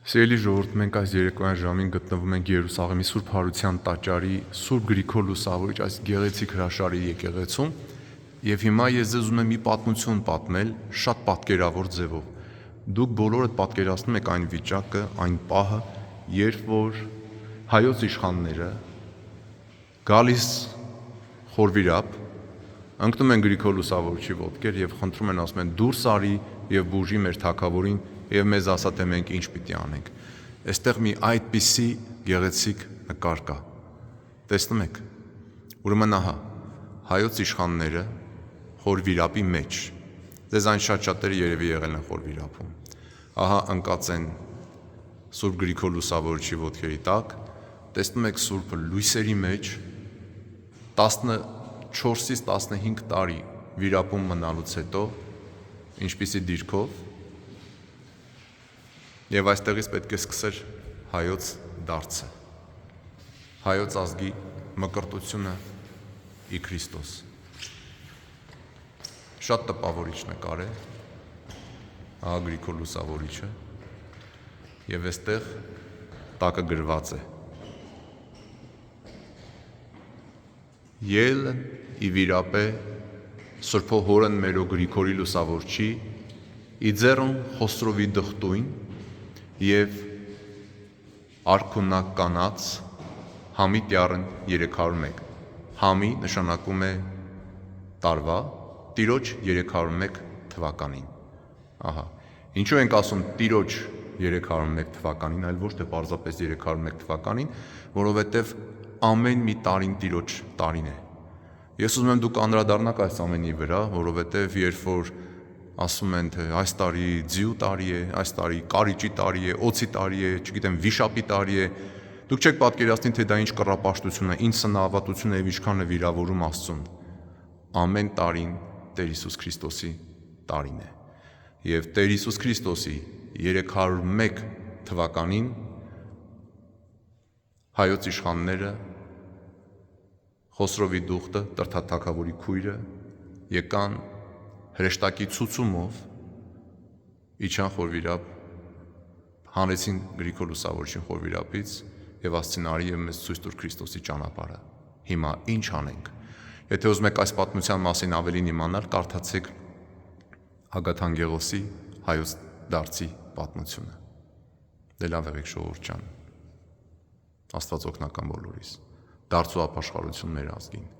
Սիրելի ժողովուրդ, մենք այս երեկոյան ժամին գտնվում ենք Երուսաղեմի Սուրբ Հարության տաճարի Սուրբ Գրիգոր Լուսավորիչ այս գեղեցիկ հրաշալի եկեղեցում, եւ հիմա ես ձեզ ուզում եմ մի պատմություն պատմել շատ պատկերավոր ձևով։ Դուք բոլորդ պատկերացնում եք այն վիճակը, այն պահը, երբ որ հայոց իշխանները գալիս խորվիրապ, ընկնում են Գրիգոր Լուսավորիչի ոտքեր եւ խնդրում են, ասում են՝ դուրս արի եւ բուժի մեր թագավորին եւ մեզ ասա թե մենք ինչ պիտի անենք։ Այստեղ մի այդպիսի գեղեցիկ նկար կա։ Տեսնում եք։ Ուրեմն ահա հայոց իշխանները խորվիրապի մեջ։ Ձեզ այն շատ-շատերը երևի եղել են խորվիրապում։ Ահա ընկած են Սուրբ Գրիգոր Լուսավորիչի ոտքերի տակ, տեսնում եք Սուրբը լույսերի մեջ 14-ից 15 տարի վիրապում մնալուց հետո ինչպիսի դիրքով եւ այստեղից պետք է սկսեր հայոց դարձը, հայոց ազգի մկրտությունը ի Քրիստոս։ Շատ տպավորիչ նկար է, ահա Գրիգոր Լուսավորիչը, եւ այստեղ տակը գրված է. Ելն ի վիրապե Սրբո հորն մերո Գրիգորի Լուսավորչի ի ձեռն Խոսրովի դխտույն եւ արքունակ կանած համի տյառն 301 համի նշանակում է տարվա Տիրոջ 301 թվականին։ Ահա ինչու ենք ասում Տիրոջ 301 թվականին, այլ ոչ թե պարզապես 301 թվականին, որովհետև ամեն մի տարին Տիրոջ տարին է։ Ես ուզում եմ դուք անդրադառնաք այս ամենի վրա, որովհետև երբ որ ասում են թե այս տարի ձիու տարի է, այս տարի կարիճի տարի է, օձի տարի է, չգիտեմ, վիշապի տարի է, դուք չեք պատկերացնի թե դա ինչ կռապաշտություն է, ինչ սնահավատություն է եւ ինչքան է վիրավորում Աստծուն։ Ամեն տարին Տեր Հիսուս Քրիստոսի տարին է։ Եվ Տեր Հիսուս Քրիստոսի 301 թվականին հայոց իշխանները Խոսրովի դուխտը, Տրդատաքավորի քույրը եկան հրեշտակի ցուցումով իջան խորվիրապ, հանեցին Գրիգոր Լուսավորիչին խորվիրապից եւ ասցին արի եւ մեզ ցույց տուր Քրիստոսի ճանապարհը։ Հիմա ինչ անենք։ Եթե ուզում եք այս պատմության մասին ավելին իմանալ, կարդացեք Հագաթանգեղոսի հայոց դարձի պատմությունը։ Դե լավ եղեք ժողովուրդ ջան։ Աստված օգնական բոլորիս։ Դարձու ապաշխարություն մեր ազգին։